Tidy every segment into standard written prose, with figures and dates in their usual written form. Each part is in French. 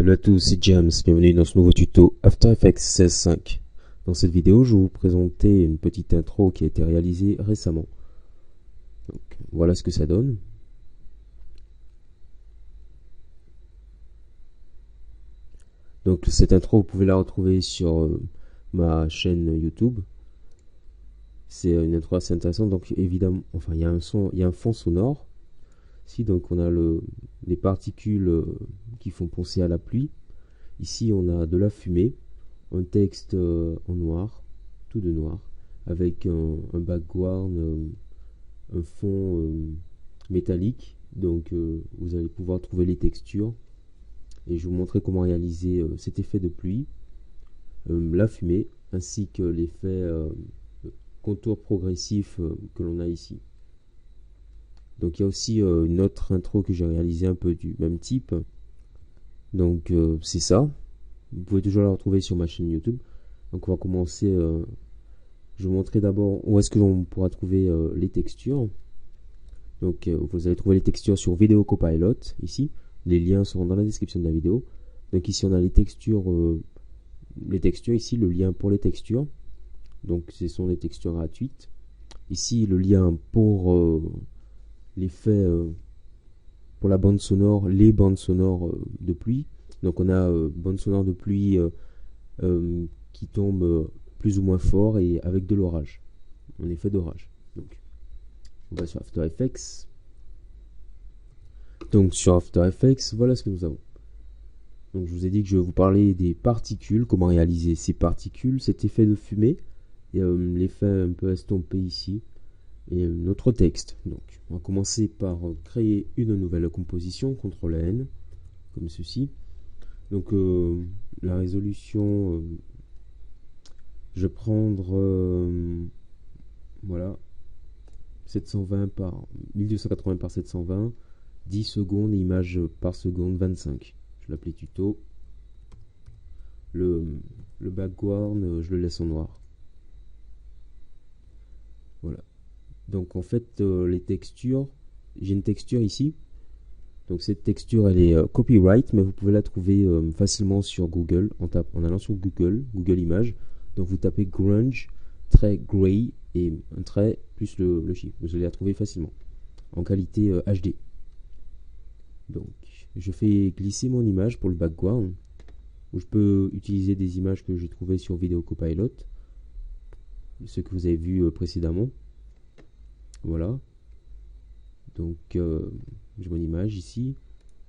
Salut à tous, c'est James, bienvenue dans ce nouveau tuto After Effects 16.5. Dans cette vidéo, je vais vous présenter une petite intro qui a été réalisée récemment. Donc, voilà ce que ça donne. Donc cette intro, vous pouvez la retrouver sur ma chaîne YouTube. C'est une intro assez intéressante, donc évidemment, enfin il y a un son, il y a un fond sonore. Ici donc on a les particules qui font penser à la pluie. Ici on a de la fumée, un texte en noir, tout de noir, avec un background, un fond métallique. Donc vous allez pouvoir trouver les textures et je vais vous montrer comment réaliser cet effet de pluie, la fumée, ainsi que l'effet contour progressif que l'on a ici. Donc il y a aussi une autre intro que j'ai réalisée un peu du même type. Donc c'est ça. Vous pouvez toujours la retrouver sur ma chaîne YouTube. Donc on va commencer. Je vais vous montrer d'abord où est-ce que l'on pourra trouver les textures. Donc vous allez trouver les textures sur Video Copilot ici. Les liens seront dans la description de la vidéo. Donc ici on a les textures ici, le lien pour les textures. Donc ce sont les textures gratuites. Ici le lien pour l'effet pour la bande sonore, les bandes sonores de pluie. Donc on a bande sonore de pluie qui tombe plus ou moins fort et avec de l'orage, un effet d'orage. Donc on va sur After Effects. Donc sur After Effects, voilà ce que nous avons. Donc je vous ai dit que je vais vous parler des particules, comment réaliser ces particules, cet effet de fumée, et l'effet un peu estompé ici, et notre texte. Donc on va commencer par créer une nouvelle composition, CTRL-N, comme ceci. Donc la résolution, je vais prendre voilà 720 par 1280 par 720, 10 secondes, images par seconde 25. Je vais l'appeler tuto. Le background, je le laisse en noir. Voilà. Donc en fait les textures, j'ai une texture ici. Donc cette texture elle est copyright, mais vous pouvez la trouver facilement sur Google en allant sur Google Images. Donc vous tapez grunge, trait gray et un trait plus le chiffre. Vous allez la trouver facilement en qualité HD. Donc je fais glisser mon image pour le background, où je peux utiliser des images que j'ai trouvées sur Video Copilot, ce que vous avez vu précédemment. Voilà. Donc j'ai mon image ici.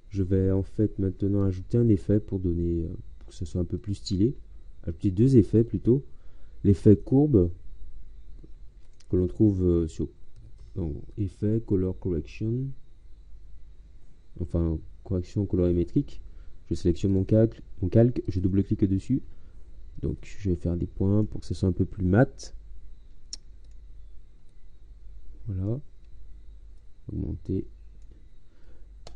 Je vais en fait maintenant ajouter un effet pour donner pour que ce soit un peu plus stylé. Ajouter deux effets plutôt. L'effet courbe que l'on trouve sur effet color correction, enfin correction colorimétrique. Je sélectionne mon calque, je double-clique dessus. Donc je vais faire des points pour que ce soit un peu plus mat. Voilà. Augmenter.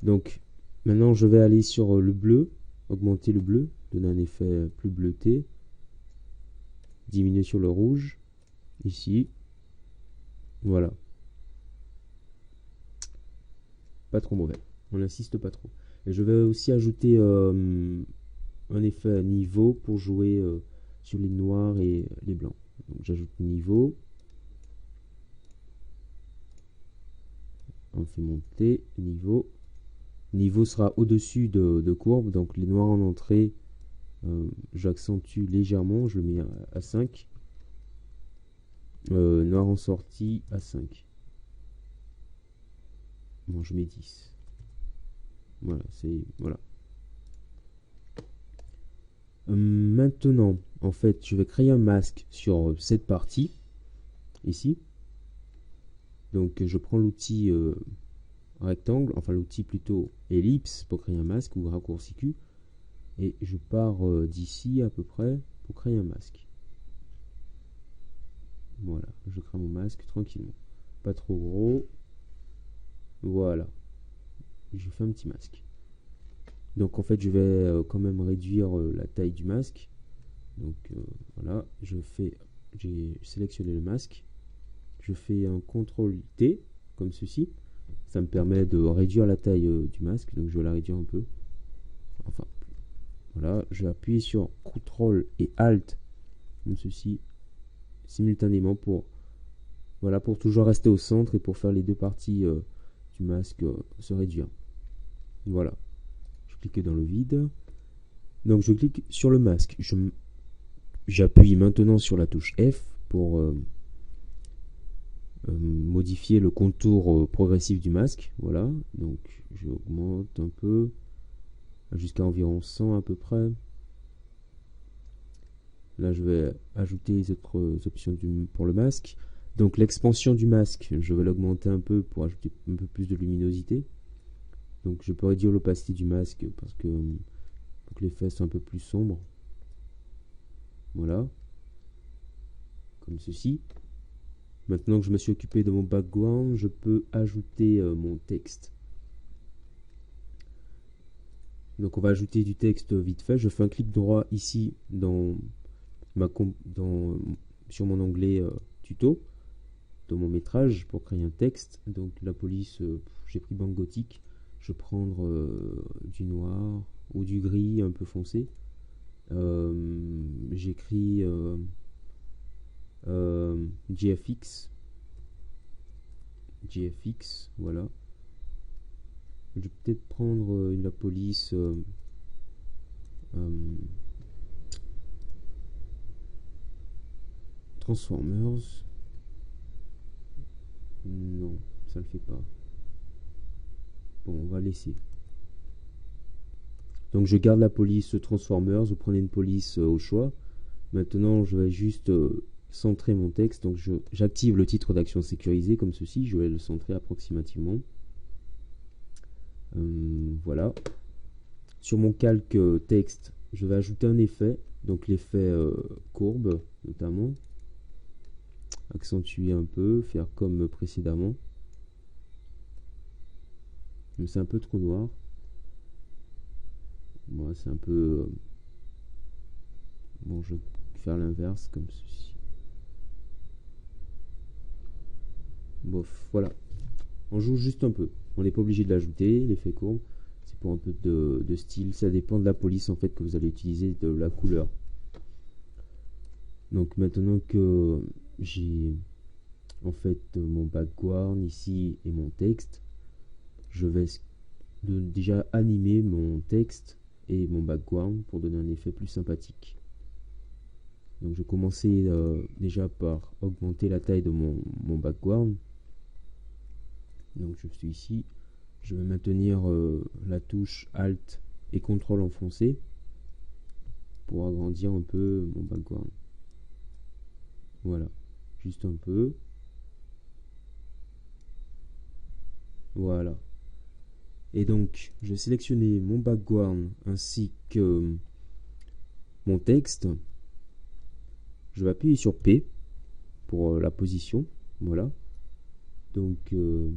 Donc maintenant je vais aller sur le bleu, augmenter le bleu, donner un effet plus bleuté, diminuer sur le rouge, ici, voilà. Pas trop mauvais, on n'insiste pas trop. Et je vais aussi ajouter un effet niveau pour jouer sur les noirs et les blancs. Donc j'ajoute niveau, on fait monter niveau. Niveau sera au-dessus de courbe, donc les noirs en entrée, j'accentue légèrement, je le mets à 5. Noir en sortie à 5. Bon, je mets 10. Voilà, voilà. Maintenant, en fait, je vais créer un masque sur cette partie, ici. Donc, je prends l'outil rectangle, enfin l'outil plutôt ellipse pour créer un masque ou raccourci Q. Et je pars d'ici à peu près pour créer un masque. Voilà, je crée mon masque tranquillement. Pas trop gros. Voilà. Je fais un petit masque. Donc en fait je vais quand même réduire la taille du masque. Donc voilà, j'ai sélectionné le masque. Je fais un CTRL T comme ceci. Ça me permet de réduire la taille du masque. Donc je vais la réduire un peu. Enfin, Voilà, je vais appuyer sur CTRL et ALT, comme ceci, simultanément pour, voilà, pour toujours rester au centre et pour faire les deux parties du masque se réduire. Voilà, je clique dans le vide. Donc je clique sur le masque. J'appuie maintenant sur la touche F pour modifier le contour progressif du masque. Voilà, donc j'augmente un peu jusqu'à environ 100 à peu près. Là, je vais ajouter les autres options pour le masque. Donc l'expansion du masque, je vais l'augmenter un peu pour ajouter un peu plus de luminosité. Donc je peux réduire l'opacité du masque parce que pour que les faits soient un peu plus sombres. Voilà, comme ceci. Maintenant que je me suis occupé de mon background, je peux ajouter mon texte. Donc on va ajouter du texte vite fait. Je fais un clic droit ici sur mon onglet tuto, dans mon métrage pour créer un texte. Donc la police, j'ai pris banque gothique. Je vais prendre du noir ou du gris un peu foncé. J'écris GFX, voilà. Je vais peut-être prendre la police Transformers. Non, ça le fait pas. Bon, on va laisser. Donc je garde la police Transformers, vous prenez une police au choix. Maintenant, je vais juste centrer mon texte. Donc j'active le titre d'action sécurisé comme ceci. Je vais le centrer approximativement. Voilà. Sur mon calque texte, je vais ajouter un effet. Donc l'effet courbe notamment. Accentuer un peu, faire comme précédemment. Mais c'est un peu trop noir. Moi, c'est un peu... Bon, je vais faire l'inverse comme ceci. Bof, voilà. On joue juste un peu. On n'est pas obligé de l'ajouter, l'effet courbe. C'est pour un peu de style. Ça dépend de la police en fait que vous allez utiliser, de la couleur. Donc maintenant que j'ai en fait mon background ici et mon texte, je vais déjà animer mon texte et mon background pour donner un effet plus sympathique. Donc je vais commencer déjà par augmenter la taille de mon background. Donc je suis ici, je vais maintenir la touche Alt et CTRL enfoncé pour agrandir un peu mon background. Voilà, juste un peu. Voilà. Et donc, je vais sélectionner mon background ainsi que mon texte. Je vais appuyer sur P pour la position. Voilà. Donc, je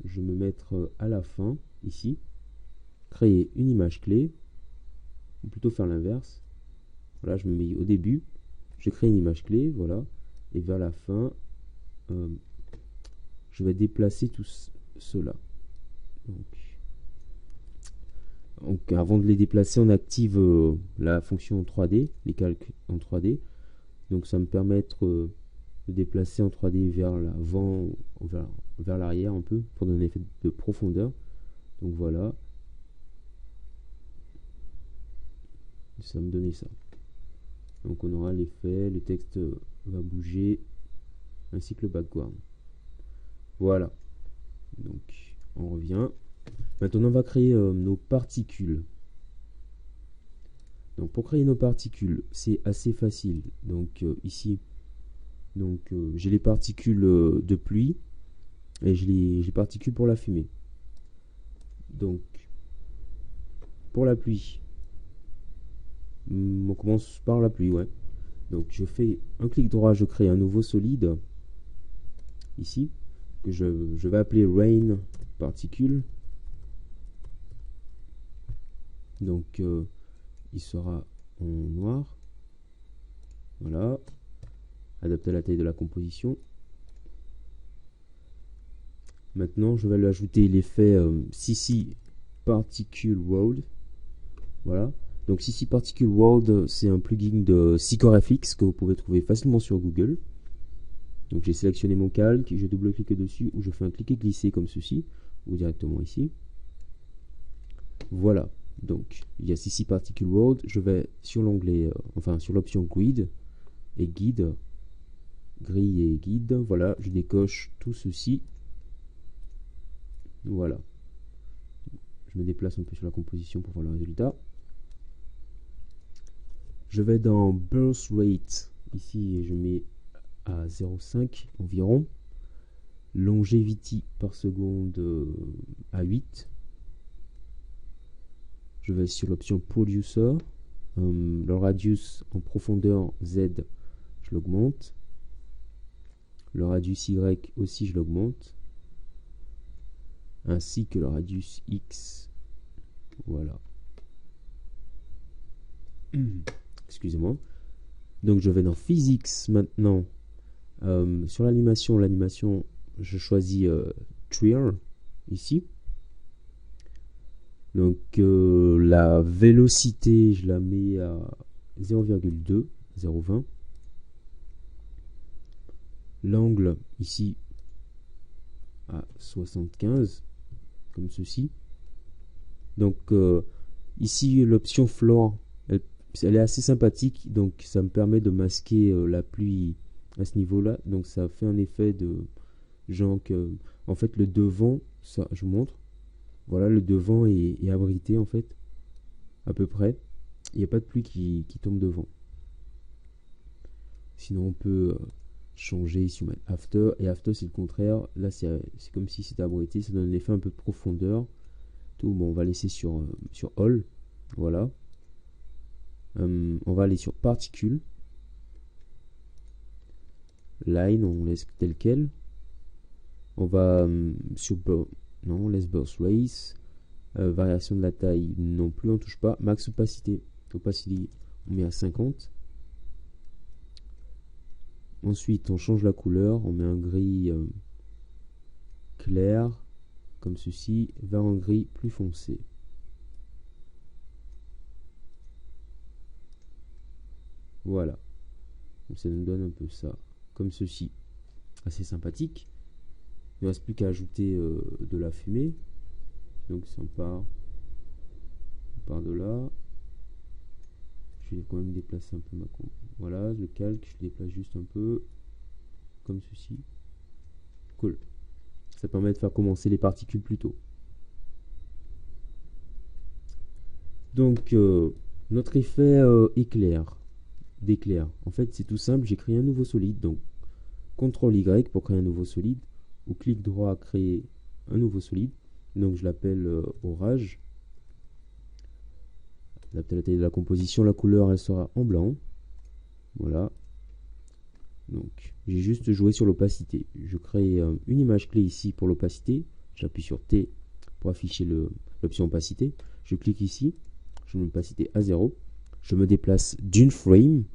vais me mettre à la fin, ici. Créer une image clé. Ou plutôt faire l'inverse. Voilà, je me mets au début. Je crée une image clé, voilà. Et vers la fin, je vais déplacer tout cela. Donc, avant de les déplacer, on active la fonction 3D, les calques en 3D. Donc ça me permet de déplacer en 3D vers l'avant, vers l'arrière un peu, pour donner un effet de profondeur. Donc voilà. Ça me donnait ça. Donc on aura l'effet, le texte va bouger, ainsi que le background. Voilà. Donc on revient. Maintenant on va créer nos particules. Donc pour créer nos particules, c'est assez facile. Donc ici, j'ai les particules de pluie et j'ai les particules pour la fumée. Donc pour la pluie, on commence par la pluie, ouais. Donc je fais un clic droit, je crée un nouveau solide ici que je vais appeler rain particule. Donc il sera en noir. Voilà. Adapter la taille de la composition. Maintenant, je vais lui ajouter l'effet CC Particle World. Voilà. Donc CC Particle World, c'est un plugin de CoreFX que vous pouvez trouver facilement sur Google. Donc j'ai sélectionné mon calque, je double-clique dessus ou je fais un cliquer glisser comme ceci, ou directement ici. Voilà. Donc il y a CC Particle World, je vais sur l'onglet, enfin sur l'option Grid et Guide, grille et guide. Voilà, je décoche tout ceci. Voilà. Je me déplace un peu sur la composition pour voir le résultat. Je vais dans Birth Rate, ici, et je mets à 0,5 environ. Longevity par seconde à 8. Je vais sur l'option Producer. Le radius en profondeur Z, je l'augmente. Le radius Y aussi, je l'augmente. Ainsi que le radius X. Voilà. Excusez-moi. Donc je vais dans Physics maintenant. Sur l'animation, je choisis Trial ici. Donc la vélocité, je la mets à 0,2, 0,20. L'angle ici à 75, comme ceci. Donc ici l'option Floor, elle est assez sympathique, donc ça me permet de masquer la pluie à ce niveau-là. Donc ça fait un effet de genre que, en fait, le devant, ça, je vous montre. Voilà, le devant est abrité en fait, à peu près. Il n'y a pas de pluie qui tombe devant. Sinon on peut changer ici, on met After, et After c'est le contraire. Là c'est comme si c'était abrité, ça donne un effet un peu de profondeur. Tout, bon, on va laisser sur All. Voilà. On va aller sur Particules. Line, on laisse tel quel. On va sur non, on laisse Burst Race. Variation de la taille non plus, on touche pas. Max opacité, on met à 50. Ensuite on change la couleur, on met un gris clair comme ceci vers un gris plus foncé. Voilà, donc ça nous donne un peu ça comme ceci, assez sympathique. Il ne reste plus qu'à ajouter de la fumée. Donc ça part de là. Je vais quand même déplacer un peu ma con. Voilà, le calque, je déplace juste un peu. Comme ceci. Cool. Ça permet de faire commencer les particules plus tôt. Donc notre effet d'éclair. En fait c'est tout simple, j'ai créé un nouveau solide. Donc CTRL Y pour créer un nouveau solide. Ou clic droit créer un nouveau solide. Donc je l'appelle orage. La taille de la composition, la couleur elle sera en blanc. Voilà. Donc j'ai juste joué sur l'opacité. Je crée une image clé ici pour l'opacité. J'appuie sur T pour afficher l'option opacité. Je clique ici. Je mets l'opacité à 0. Je me déplace d'une frame,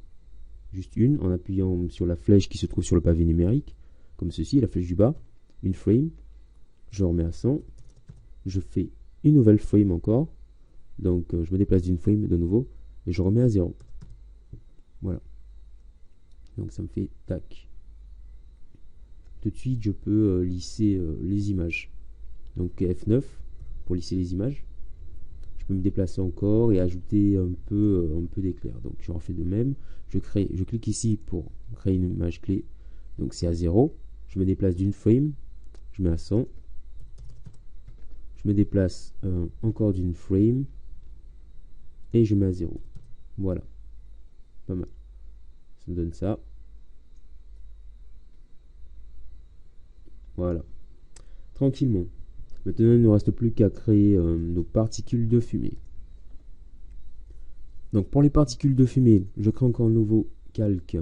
juste une, en appuyant sur la flèche qui se trouve sur le pavé numérique, comme ceci, la flèche du bas. Une frame. Je remets à 100. Je fais une nouvelle frame encore. Donc je me déplace d'une frame de nouveau et je remets à 0. Voilà. Donc ça me fait tac. Tout de suite je peux lisser les images. Donc F9 pour lisser les images. Je peux me déplacer encore et ajouter un peu d'éclair. Donc je refais de même. Je clique ici pour créer une image clé. Donc c'est à 0. Je me déplace d'une frame. Je mets à 100. Je me déplace encore d'une frame. Et je mets à 0. Voilà. Pas mal. Ça me donne ça. Voilà. Tranquillement. Maintenant, il ne nous reste plus qu'à créer nos particules de fumée. Donc pour les particules de fumée, je crée encore un nouveau calque.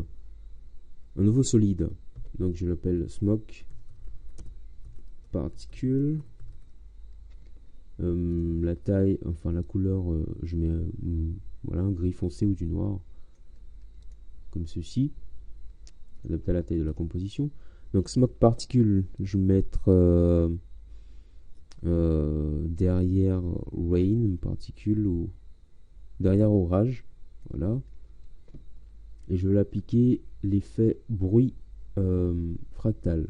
Un nouveau solide. Donc je l'appelle Smoke Particule. La taille, enfin la couleur, je mets voilà, un gris foncé ou du noir. Comme ceci. Adapté à la taille de la composition. Donc Smoke Particule, je vais mettre derrière Rain Particule ou derrière orage, voilà, et je vais l'appliquer l'effet bruit fractal.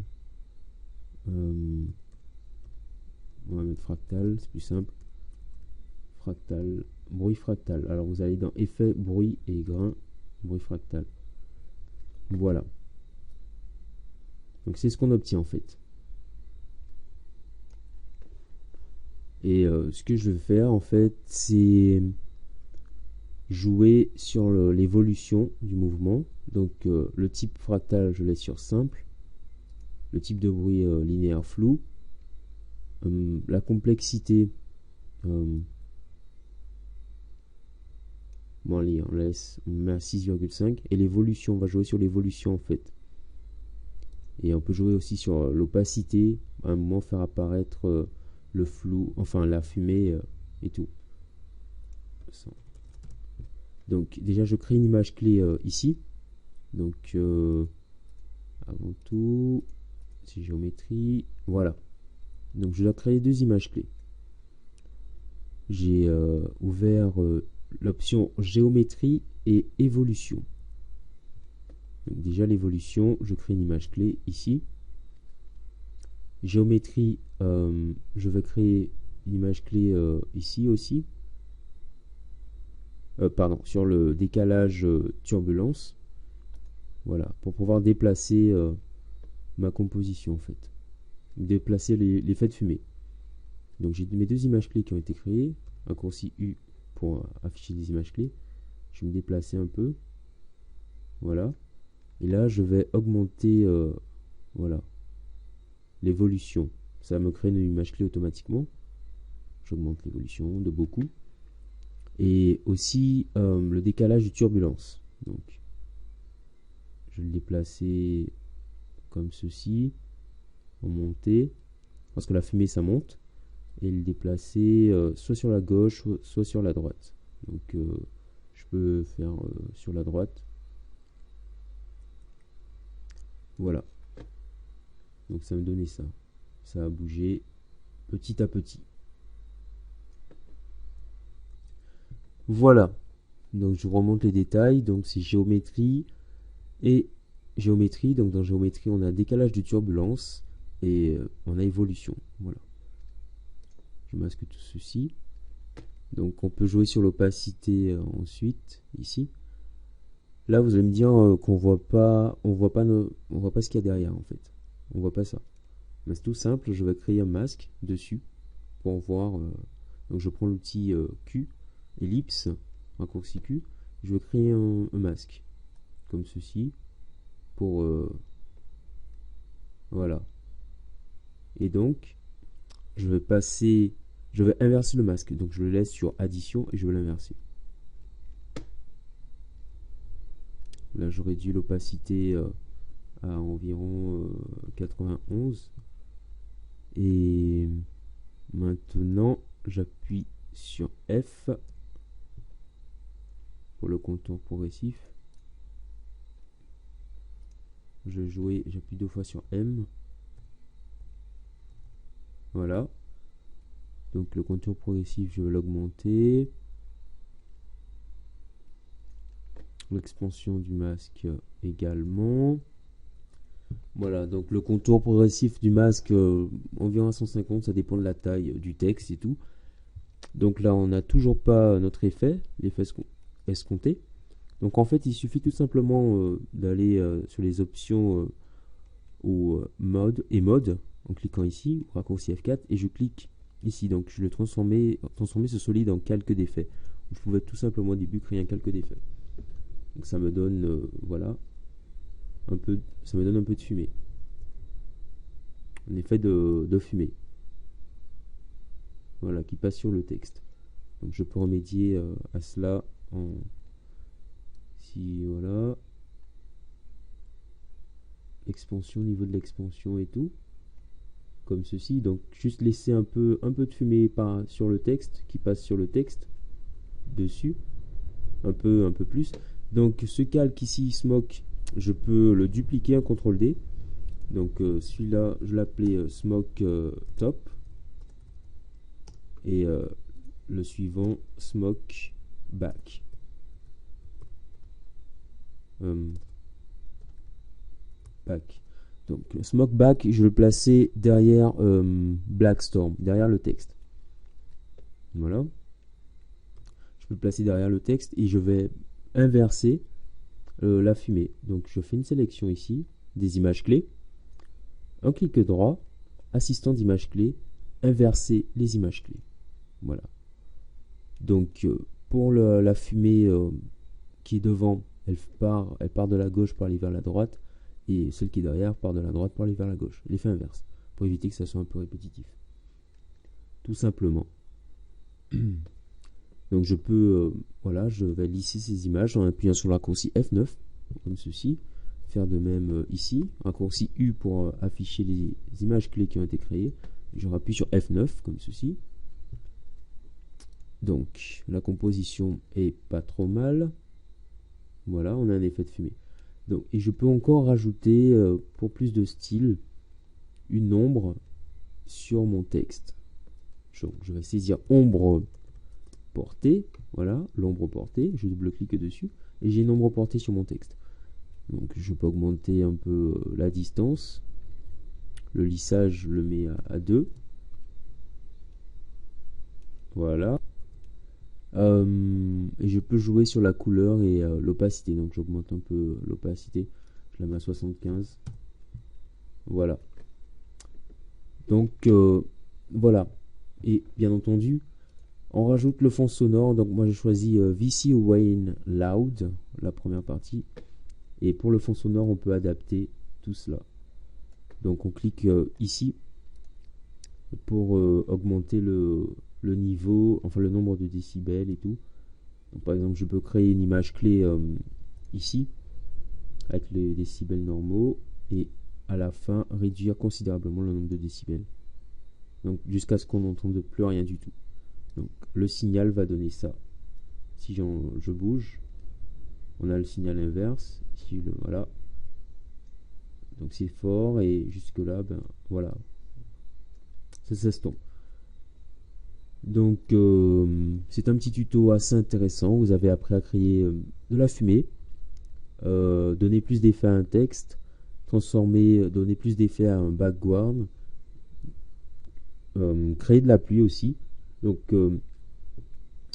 On va mettre fractal, c'est plus simple. Fractal, bruit fractal. Alors vous allez dans effet, bruit et grain, bruit fractal. Voilà. Donc c'est ce qu'on obtient en fait. Et ce que je vais faire en fait, c'est jouer sur l'évolution du mouvement. Donc le type fractal, je laisse sur simple. Le type de bruit linéaire flou. La complexité, bon allez, on met à 6,5. Et l'évolution, on va jouer sur l'évolution en fait. Et on peut jouer aussi sur l'opacité, à un moment faire apparaître le flou, enfin la fumée et tout. Donc déjà je crée une image clé ici. Donc avant tout, c'est géométrie, voilà. Donc je dois créer deux images clés. J'ai ouvert l'option géométrie et évolution. Donc déjà l'évolution, je crée une image clé ici. Géométrie, je vais créer une image clé ici aussi. Pardon, sur le décalage turbulence. Voilà, pour pouvoir déplacer ma composition en fait. Déplacer l'effet de fumée. Donc j'ai mes deux images clés qui ont été créées. Raccourci U pour afficher des images clés. Je vais me déplacer un peu. Voilà. Et là je vais augmenter voilà, l'évolution. Ça me crée une image clé automatiquement. J'augmente l'évolution de beaucoup. Et aussi le décalage de turbulence. Donc je vais le déplacer comme ceci, en montée, parce que la fumée ça monte, et le déplacer soit sur la gauche, soit sur la droite. Donc je peux faire sur la droite. Voilà. Donc ça me donnait ça. Ça a bougé petit à petit. Voilà. Donc je remonte les détails. Donc c'est géométrie et géométrie. Donc dans géométrie on a décalage de turbulence et on a évolution. Voilà. Je masque tout ceci. Donc on peut jouer sur l'opacité ensuite ici. Là vous allez me dire qu'on voit pas, on voit pas ce qu'il y a derrière en fait. On voit pas ça. Mais c'est tout simple. Je vais créer un masque dessus pour voir. Donc je prends l'outil Q, ellipse, raccourci Q. Je vais créer un masque comme ceci pour voilà. Et donc je vais inverser le masque. Donc je le laisse sur addition et je vais l'inverser. Là je réduis l'opacité à environ 91. Et maintenant j'appuie sur F pour le contour progressif. J'appuie deux fois sur M. Voilà. Donc le contour progressif, je vais l'augmenter. L'expansion du masque également. Voilà, donc le contour progressif du masque, environ à 150, ça dépend de la taille du texte et tout. Donc là, on n'a toujours pas notre effet, l'effet escompté. Donc en fait, il suffit tout simplement d'aller sur les options au mode en cliquant ici, raccourci F4, et je clique ici. Donc je vais transformer ce solide en calque d'effet. Je pouvais tout simplement au début créer un calque d'effet. Donc ça me donne voilà, ça me donne un peu de fumée. Un effet de fumée. Voilà, qui passe sur le texte. Donc je peux remédier à cela en voilà, expansion, niveau de l'expansion et tout, comme ceci. Donc juste laisser un peu de fumée sur le texte, qui passe sur le texte dessus, un peu plus. Donc ce calque ici, smoke, je peux le dupliquer, un CTRL D. Donc celui-là, je l'appelais smoke top, et le suivant smoke back. Back. Donc smoke back, je vais le placer derrière black storm, derrière le texte. Voilà. Je peux le placer derrière le texte et je vais inverser la fumée. Donc je fais une sélection ici des images clés, un clic droit, assistant d'image clé, inverser les images clés. Voilà. Donc pour la fumée qui est devant, elle part de la gauche pour aller vers la droite, et celle qui est derrière part de la droite pour aller vers la gauche. L'effet inverse, pour éviter que ça soit un peu répétitif. Tout simplement. Donc je peux, voilà, je vais lisser ces images en appuyant sur le raccourci F9, comme ceci. Faire de même ici, raccourci U pour afficher les images clés qui ont été créées. Je rappuie sur F9, comme ceci. Donc la composition est pas trop mal. Voilà, on a un effet de fumée. Donc, et je peux encore rajouter, pour plus de style, une ombre sur mon texte. Donc, je vais saisir ombre portée, voilà, l'ombre portée, je double-clique dessus, et j'ai une ombre portée sur mon texte. Donc je peux augmenter un peu la distance. Le lissage, je le mets à 2. Voilà. Et je peux jouer sur la couleur et l'opacité. Donc j'augmente un peu l'opacité. Je la mets à 75. Voilà. Donc voilà. Et bien entendu, on rajoute le fond sonore. Donc moi j'ai choisi VC Wayne Loud, la première partie. Et pour le fond sonore, on peut adapter tout cela. Donc on clique ici pour augmenter le niveau, enfin le nombre de décibels et tout. Donc, par exemple, je peux créer une image clé ici, avec les décibels normaux, et à la fin réduire considérablement le nombre de décibels. Donc jusqu'à ce qu'on n'entende plus rien du tout. Donc le signal va donner ça. Si je bouge, on a le signal inverse. Ici, voilà. Donc c'est fort, et jusque là, ben voilà, ça s'estompe. Donc c'est un petit tuto assez intéressant. Vous avez appris à créer de la fumée, donner plus d'effets à un texte, donner plus d'effets à un background, créer de la pluie aussi. Donc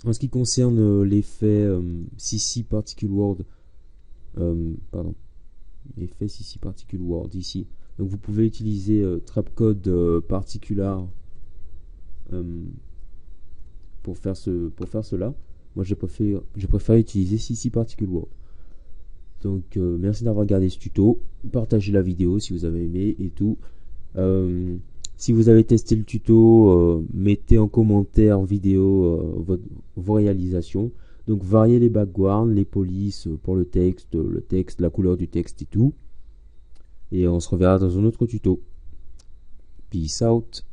en ce qui concerne l'effet CC Particle World, pardon, l'effet CC Particle World ici. Donc vous pouvez utiliser Trapcode Particular pour faire cela. Moi j'ai préféré utiliser CC Particle World. Donc merci d'avoir regardé ce tuto. Partagez la vidéo si vous avez aimé et tout. Si vous avez testé le tuto, mettez en commentaire vidéo vos réalisations. Donc variez les backgrounds, les polices pour le texte, la couleur du texte et tout. Et on se reverra dans un autre tuto. Peace out.